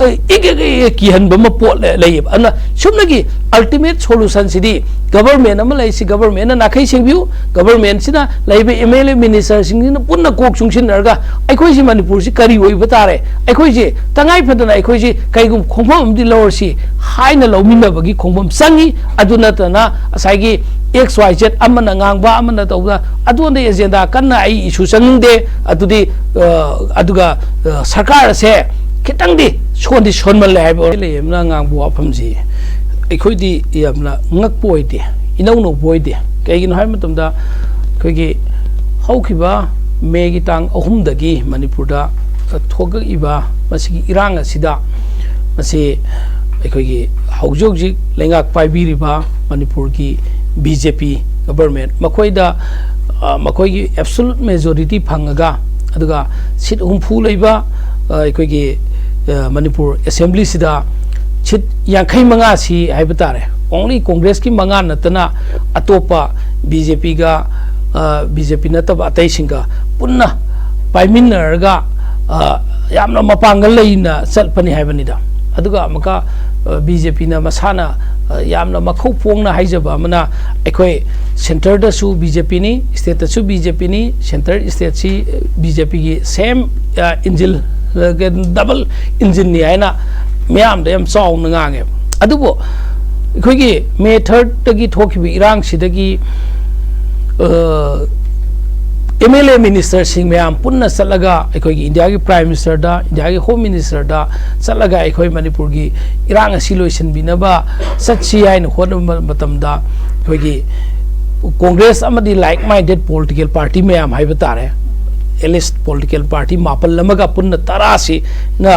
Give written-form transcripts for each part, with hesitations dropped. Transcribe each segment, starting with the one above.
की हन पोट लेब सुमनगी अल्टीमेट सोल्यूशन सिदी गवर्नमेंट गवर्नमेंट नाखै सिंबियु गवर्नमेंट सिना MLA मिनिस्टर सिंह पुनः कोक चुंगसिनरगा अखोइसि मणिपुर से करी होइब तारे अखोइसि तंगाई फदना अखोइसि कैगुम खोंफम दि लवरसि हाइना लौमिनबगी खोंफम संगी अदुनतना असाइगी XYZ अमना ngang अमना तौदा अदुन एजेंडा कन्ना आई इशू संगदे अदुदी अदुगा सरकार से खितंग दी सोंदी सोनमल है लेमना ngang वाफमजी अखोइदी यामना ngak पोइदे इनौ नो पोइदे कैगिन हाय मतमदा खैगी हौखिबा मेगी तांग अहुमदगी मणिपुरदा थोगइबा मसिगी इरांग असिदा मसे अखोइगी हौजोगजी लेंगाक पाइबिरिबा मणिपुर की BJP गवर्नमेंट मखोइदा मखोइगी एब्सोल्यूट मेजॉरिटी फंगगा अदुगा सीट हुमफु लेबा अखोइगी मणिपुर असेंबली सिदा सीट 55 सी हाइब तारे ओनली कांग्रेस की मंगा नतना अतोपा BJP गा BJP नतब अतै सिंगा पुन्ना पाइमिनरगा यामना मपांगल लेना चलपनी हाइबनिदा अदुगा मका BJP ना मसाना यामना मखौ पोंगना हाइजबा मना अखोय सेंटर दसु BJP नि स्टेट दसु BJP नि सेंटर स्टेट सी BJP की सेम इंजिन डबल इंजिन नि आइना म्याम दे हम चाउन ngange अदुबो अखोयगी मे 3 तगी थोखिबि इरांग सिदगी MLA मिनिस्टर सिंह मैम पुनः चलगा अखोयगी इंडिया की प्राइम मिनिस्टर दा इंडिया की होम मिनिस्टर दा चलगा अखोय मणिपुर की इरांग असि लोइसनबिनबा सच्ची हाइन होन मतमदा अखोयगी कांग्रेस अमदी लाइक माइंडेड पॉलिटिकल पार्टी मैम हाइब तारे एलिस्ट पॉलिटिकल पार्टी मापल लमगा पुनः तरासी ना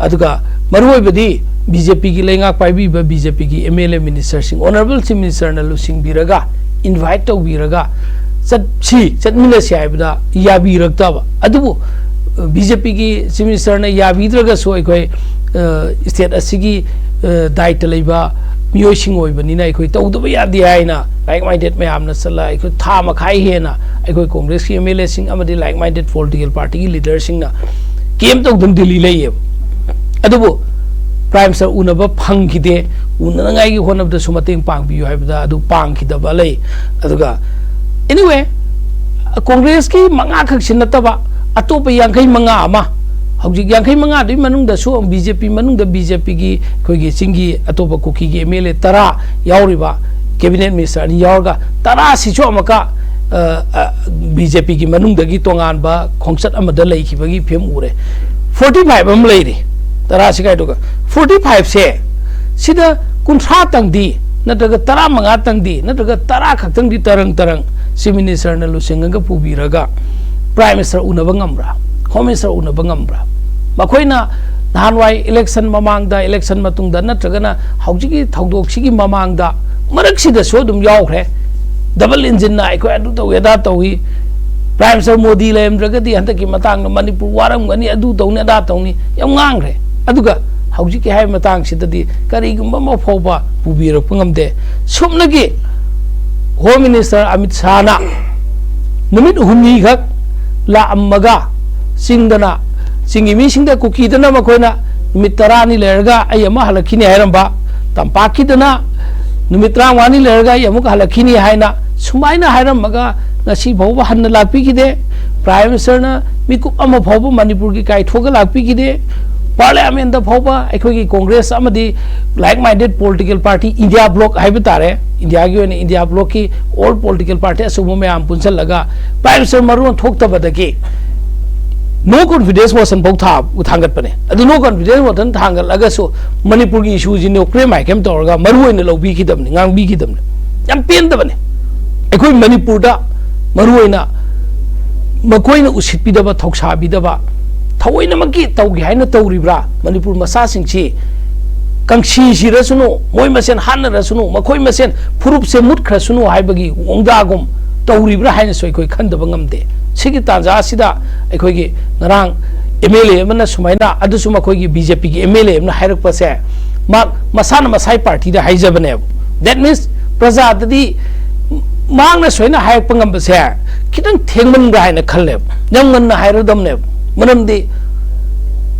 अदुगा मरुइबदी BJP की लेंगा पाइबीबा BJP की MLA minister Singh honourable chief minister न लुसिंग बिरगा इनवाइट तो बिरगा चटमिनसी हाइबदा याबीरक्तबा अदुबो BJP की चीफ मिनिस्टर ने याबीद्रगसो अखोय स्टेट असिगी दायित्व लेबा मियोसिंग ओइबनिना अखोय तौदबा यादि हाइना लाइक माइंडेड मैमना चला अखोय था मखाई हेना अखोय कांग्रेस की MLA सिंह अमदी लाइक माइंडेड पॉलिटिकल पार्टी की लीडर सिंह ना केम तौदम दिल्ली लेयब अदुबो प्राइम मिनिस्टर उनब फंगिदे उननगाई होनबद सुमतेंग पांगबियो हाइबदा अदु पांगखिदबा लै अदुगा एनीवे कांग्रेस की मंगा खक्सि नतबा अतोप 55 अमा हौजिक 55 दि मनुंग दसु BJP मनुंग BJP की खोगी चिंगी अतोप कुकी की MLA 10 यावरिबा कैबिनेट मिनिस्टर नि यावगा 10 सिचो अमका BJP की मनुंग दगी तोंगानबा खोंगसत अमदा लैखिबगी फेम उरे 45 अम लैरि 10 सिकाइदोगा 45 से सिदा कुंथ्रा तंगदी नत्रगा 15 तंगदी नत्रगा 10 खक्तंगदी तरंग चीफ मिनिस्टर न लुसिंगगा पुबिरगा प्राइम मिनिस्टर उनबा ngamra होम मिनिस्टर उनबा ngamra मखोइना नानवाई इलेक्शन ममांगदा इलेक्शन मतुंगदा नत्रगना हौजिगी थौदोक्सिगी ममांगदा मरक्सिदा सो दुम यावख्रे डबल इंजिन ना अखोय अदु तौयदा तौही प्राइम मिनिस्टर मोदी लेमद्रगदी हंतकी मतांग मणिपुर वारमगनी अदु तौने दा तौनी यम ngangrे अदुगा हौजिकी हाय मतांग सिददी करिगुम्बा मफौबा पुबिरक ngamde सुमनगी होम मिनिस्टर अमित शाह ना नुमित हुमनी खक लामगा सिंगदना सिंगी मी सिंगदा कुकीदना मखोइना नुमित 10 नि लेरगा अय अमा हलखिनि हायरंबा तंपाकीदना नुमित 30 नि लेरगा अय अमुक हलखिनि हायना सुमाइना हायरंबगा ngasi phauba hanna lakpi kide prime minister na mikup ama phauba manipur ki kai thoga lakpi kide parliament da phauba akhoi ki congress amadi like minded political party india bloc haiba tare india gi ne india bloc ki all political party asumo me am punsal laga prime minister maru thokta badaki no confidence motion phau tha uthangat pane adu no confidence motion thangal laga so manipur ki issue ji no crime mai kem torga maru ne lobi ki damni ngang bi ki damni yam pen da bane akhoi manipur da मरुइना मकोइना उसितपिदबा थौसाबिदबा थवइना मकी तौगी हाइना तौरिब्रा Manipur मसा सिंगछि कंसी सिरसुनु मोय मसेन हान रसुनु मकोइ मसेन फुरुप से मुट खरसुनु हाइबगी ओंगागुम तौरिब्रा हाइना सोइखोइ खंदबा ngamde सिगी ताजा सिदा अखोइगी नरांग MLA मना सुमाइना अदुसु मकोइगी BJP की MLA मना हाइरकपसे मा मसाना मसाई पार्टी दा हाइजबने दैट मींस प्रजा ददी मांगना सोइना हायक पंगम बसे कितन थेंगमन गायना खल्ले नंगन हायरदमने मनमदि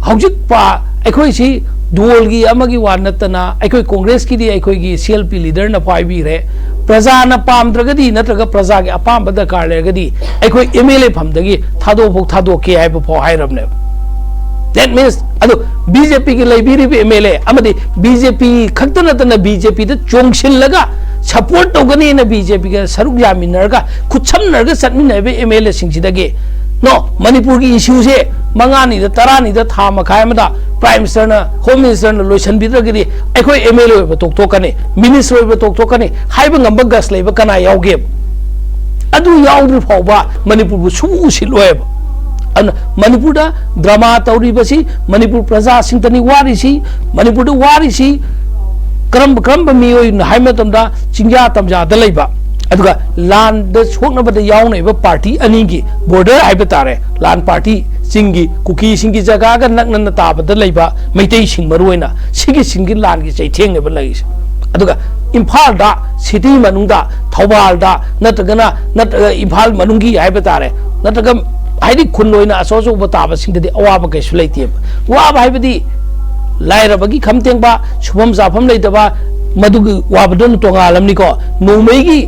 हौजिक पा अखोई सी डोल की अमगी वानतना अखोई कांग्रेस की दी अखोई की सीएलपी लीडर न पाइबी रे प्रजा न पामद्रगदी नत्रग प्रजा के अपाम दरकार लेगदी अखोई एमएलए फमदगी थादो के हाइब फो हाइरबने दैट मीन्स अदो बीजेपी की लाइब्रेरी एमएलए अमदी बीजेपी खक्तनतना बीजेपी द चोंगशिलगा सपोर्ट तौगनी न बीजेपी का सरुक यामिनरगा खुचमनरगा सटमिनबे एमएलए सिंगसिदगे नो मणिपुर की इश्यू से मंगानी तरानी था मखाय प्राइम मिनिस्टर न होम मिनिस्टर न लोशन बिद्रगदी अखोई एमएलए होब तोक्तोकने मिनिस्टर होब तोक्तोकने हाइब ngamba gas लेब कना यावगे अदु यावद्रि फावबा मणिपुर बु सुमु सिलोयब अन मणिपुर दा ड्रामा तौरिबसी मणिपुर प्रजा सिंतनी वारिसी मणिपुर दा वारिसी करम मियोय हाइमतमदा चिंग्या तमजा द लेबा अदुगा लान द सोकनबद यावनेबा पार्टी अनी की बॉर्डर हाइब तारे लान पार्टी सिंगी कुकी सिंगी जगह का नकनन ताबद लेबा मैतै सिंग मरुइना सिगी सिंगी लान की चैथेंगनेब लगिस अदुगा इम्फाल दा सिटी मनुंगदा थौबाल दा नतगना इम्फाल मनुंगी हाइब तारे नतगा हाइदि खुनोइना असोसो बताब सिंगदि अवाब कैसु लेतेब वाब हाइबदि लाइरबगी खमतेंबा सुबम जाफम लेतबा मदुगी वाबदन तोंगालमनिको नोमैगी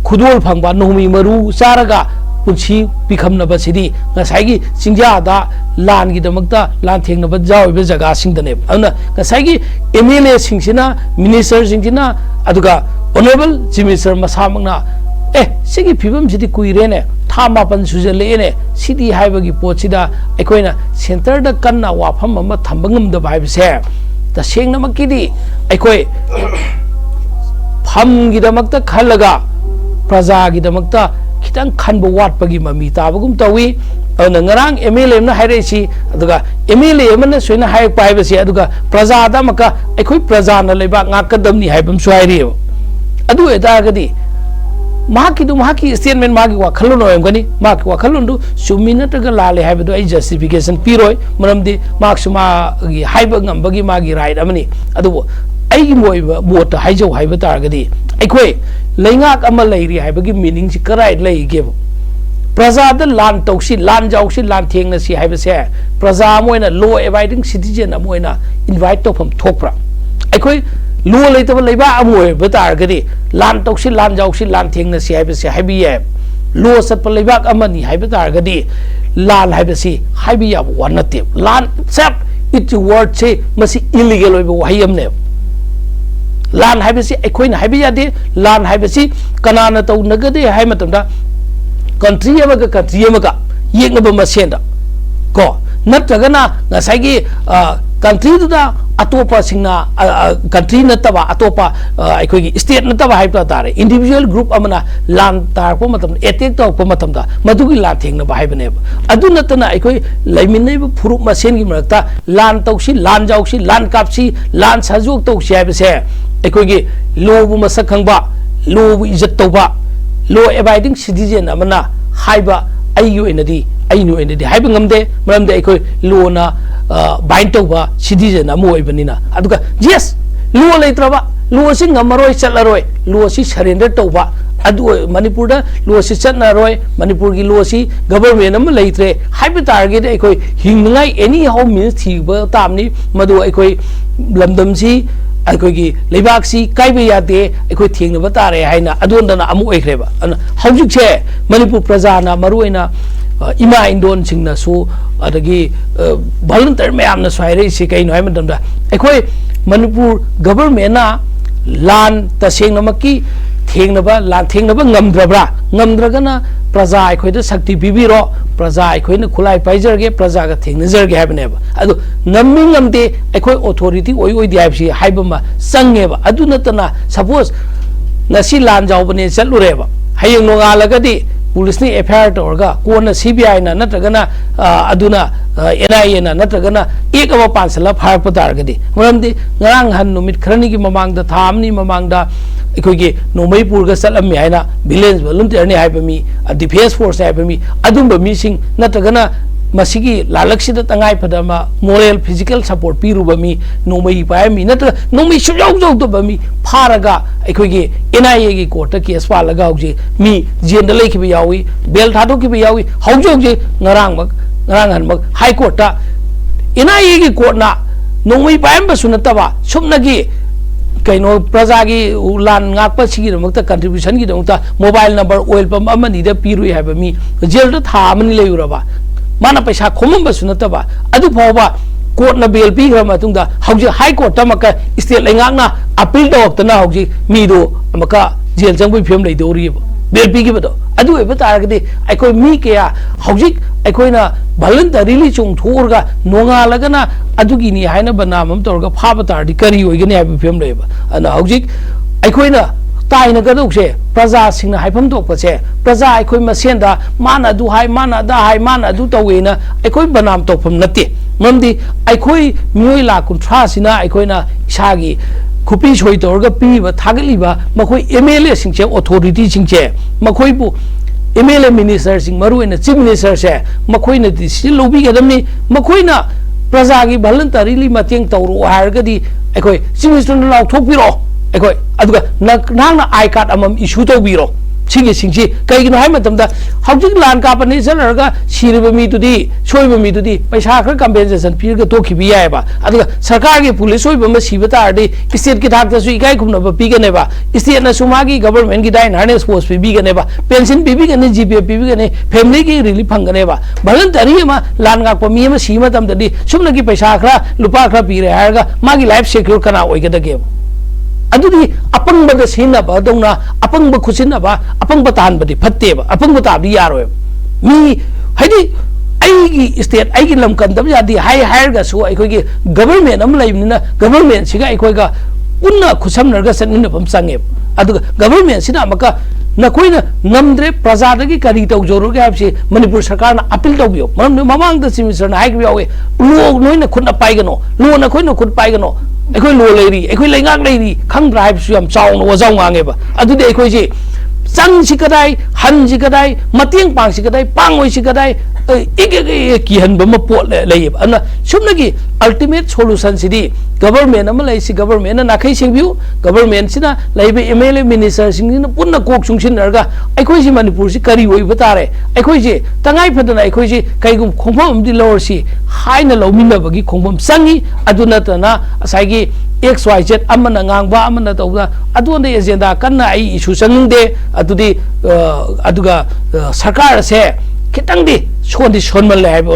खुदोल फंगबा नोमी मरु चारगा पुंसी पिखमनबसिदी ngसाइगी चिंग्यादा लानगी दमकता लान थेंगनब जावइबे जगह सिंगदने अना ngसाइगी एमएलए सिंगसिना मिनिस्टर सिंगसिना अदुगा ऑनरेबल चीफ मिनिस्टर मसामगना सिगी फिबम सिदी कुइरेने था मापन सुजलेने सिदी हाइबगी पोचिदा अखोइना सेंटर द कन्ना वाफम अमा थंबंगम द भाइबसे तसेंगनमकिदी अखोइ फमगी दमकता खलगा प्रजा की दमकता खितंग खनब वाटपगी ममी ताबगुम तवी अन ngरang एमएलए न हाइरेसी अदुगा एमएलए मन सोइना हाइक पाइबसी अदुगा प्रजा दमका अखोइ प्रजा न लेबा ngakadamni हाइबम सुहाइरि अदु एदागदी माकी स्टेटमेंट माकी वाखलोन ओयमगनी माकी वाखलोन दु सुमिना तगा लाले हाइबदु आई जस्टिफिकेशन पिरोय मरमदि माक्सुमा गी हाइब ngambagi मागी राइट अमनी अदु आई मोइबा बोट हाइजौ हाइब तारगदी अखोइ लेंगाक अमा लेरि हाइबगी मीनिंग सि कराइ लेगे प्रजा द लान तौसी लान जाउसी लान थेंगनसी हाइबसे प्रजा मोइना लो एबाइडिंग सिटीजन मोइना इनवाइट तौफम थोकप्रा अखोइ लो लेतब लेबा अमोय बतारगदी लान तौसी लान जाउसी लान थेंगनसी हाइबसे हाइबिये लो सप लेबाक अमनी हाइबतारगदी लान हाइबसी हाइबिया वनते लान सेप इट वर्ड से मसी इलीगल ओइबो वाहियमने लान हाइबसी अखोइन हाइबि यादे लान हाइबसी कनाना तौनगदे हाइमतमदा कंट्री अमगा कंट्री अमगा येंगब मसेंदा को नत्रगना ngसाइगी कंट्री दुदा अतोपा सिंगना कंट्री नतबा अतोपा अखोइगी स्टेट नतबा हाइबता तारे इंडिविजुअल ग्रुप अमना लान तारपो मतम अटैक तौपो मतमदा मदुगी लान थेंगनबा हाइबनेब अदु नतना अखोइ लैमिनैब फुरुप मसेनगी मरक्ता लान तौसी लान जाउसी लान कापसी लान साजोक तौसी हाइबसे अखोइगी लोबु मसक खंगबा लोबु इज्जत तौबा लो एबाइडिंग सिटीजन अमना हाइबा अयु एनदी अयनु एनदी हाइब ngamde मरमदे अखोइ लोना बाइंड तौबा सिटीजन अमो ओइबनिना अदुगा यस लो लेत्रबा लो सि ngamरोय चलरोय लो सि सरेंडर तौबा अदु मणिपुर दा लो सि चनरोय मणिपुर की लो सि गवर्नमेंट अम लेत्रे हाइब टारगेट अखोइ हिंगनाय एनी हाउ मीन्स थीबा तामनी मदु अखोइ लमदम सि अखोइगी लेबाक्सी काइबे यादे अखोइ थेंगनबा तारे हाइना अदोंदना अमु ओइख्रेबा हौजिकसे मणिपुर प्रजाना मरुइना इमा इंडोन सिंगनासु अदगी वॉलंटियर मैमना स्वाइरे सि कइनो हाइमदमदा अखोइ मणिपुर गवर्नमेंटना लान तसेंगनमकी थेंगनबा लान थेंगनबा ngamdragana प्रजा अखोइदा शक्ति पिबिरो प्रजा अखोइना खुलाई पाइजरगे प्रजा का थेंगनजरगे हाइबनेबा अदु ngamde अखोइ अथॉरिटी ओइ ओइ दियाबसी हाइबमा संगेबा अदु नतना सपोज nasi लान जावबने चलुरेबा hayeng नोगालगदी पुलिस ने एफआईआर तौरगा कोन सीबीआई ना नत्रगना अदुना एनआईए ना नत्रगना एक अब पांचला फारप तारगदी मरमदी ngarang han numit खरनी की ममांगदा थामनी ममांगदा अखोइगे नोमैपुरगा चलमि हाइना विलेज वॉलंटियर ने हाइबमी डिफेंस फोर्स हाइबमी अदुम बमीसिंग नत्रगना मसिगी लालक्सिदा तंगाई फदमा मोरल फिजिकल सपोर्ट पिरुबमी नोमई पायमी नत्र नोमई सुजौजौदबमी फारगा अखोइगे एनआईए की कोर्ट केस पालगा होजे मी जेंद लेखिबे यावी बेल थादोकिबे यावी हौजौजे ngarang हनमक हाई कोर्ट एनआईए की कोर्टना नोंगमई पायम नतबा सुमनगी कहीं प्रजा की लान गापसीमत कंट्रीब्यूशन की मोबाइल नंबर ऑयल पंप अमनीद पीरुई है मी जेल था लेरबा माना पैसा खोमबसु नतबा अदु फावबा कोर्टना बेल पीग्र मतुंगदा हौजिक हाई कोर्ट तमका स्टेट लेंगाकना अपील तौरतना हौजिक मीदो अमका जेल चंगबई फिल्म लेदोरीब बेल पीगिबदो अदु एबा तारगदि अखोय मी कया हौजिक अखोयना वॉलंटरीली चोंथोरगा नोंगालगना अदुगिनी हायना बनाम हम तौरगा फाबा तारदि करी होइगनि हाइब फिल्म लेबा अना हौजिक अखोयना ताइना गदौसे प्रजा सिंगना हाइफम तोपसे प्रजा अखोय मसेंदा माना दु हाय माना दा हाय माना दु तवेना अखोय बनाम तोफम नते ममदी अखोय मियोय ला कुंथ्रा सिना अखोयना इसागी खुपी सोई तौरगा पीबा थागलिबा मखोय एमएलए सिंगचे अथॉरिटी सिंगचे मखोयबु एमएलए मिनिस्टर सिंग मरुएना चीफ मिनिस्टर से मखोयना दिसि लोबिगदमनी मखोयना प्रजा की वॉलंटरीली मतेंग तौरो हारगदी अखोय चीफ मिनिस्टर लाउथोकबिरो अखोय अदुगा नांगना आई कार्ड अमम इशू तौबिरो सिंगे सिंगसी कईगिनो हाय मतमदा हौजिक लान कापने चलरगा सिरिबा मीदुदी सोइबा मीदुदी पैसा खर कंपेंसेशन पीरगा तोखिबि यायबा अदुगा सरकार के पुलिस सोइबा म सिबा तारदि स्टेट की थाकतसु इकाई खुमनबा पीगनेबा स्टेट ना सुमागी गवर्नमेंट की डाइन हार्नेस पोस्ट पीबिगनेबा पेंशन पीबिगने जीपे पीबिगने फैमिली की रिलीफ फंगनेबा वॉलंटरी मा लान गाकपा मी म सिमा तमददी सुमनगी पैसा खरा लुपा खरा पीरे हारगा मागी लाइफ सिक्योर कना ओइगदगे अदुदी अपंगबद सिनबा दौना अपंग खुसिनबा अपंग तानबदी फत्तेबा अपंग ताबी यारोय मी हाइदी आईगी स्टेट आईगी लमकंदब यादी हाई हायरगा सु अखोगी गवर्नमेंट अम लैबनिना गवर्नमेंट सिगा अखोयगा उन्ना खुसमनरगा सनिनबम संगे अदुगा गवर्नमेंट सिना अमका नकोइना नमद्रे प्रजादगी करी तौजोरुगे हाबसे मणिपुर सरकारना अपील तौबियो मरम ममांगदा सिमिसरना हाइग यावे लो नोइना खुदना पाइगनो लो नकोइना खुद पाइगनो अखोय लो लेरी अखोय लेंगाक लेरी खंग्रा हाइबसु याम चाउनो वजाउ गांगेबा अदुदे अखोय जे चंगसी कदाई हनसी कदाई मतेंग पांगसी कदाई पांगोइसी कदाई किहनब म पोट लेब अना सुमनगी अल्टीमेट सोल्यूशन सिदी गवर्नमेंट अमा लैसी गवर्नमेंट नाखै सिंबिउ गवर्नमेंट सिना लैबे एमएलए मिनिस्टर सिंगिना पुन्ना कोक सुंगसिनरगा अखोय सि मणिपुर सि करी होइबा तारे अखोय जे तंगाई फदना अखोय जे कैगुम खोंफम अमदि लवरसी हाइना लौमिनबगी खोंफम संगी अदुनतना असाइगी XYZ अमना ngang अमना तौदा अदुने एजेंडा कन्ना आई इशू संगदे अदुदी अदुगा सरकार से खितंगदी सोनदी सोनमल है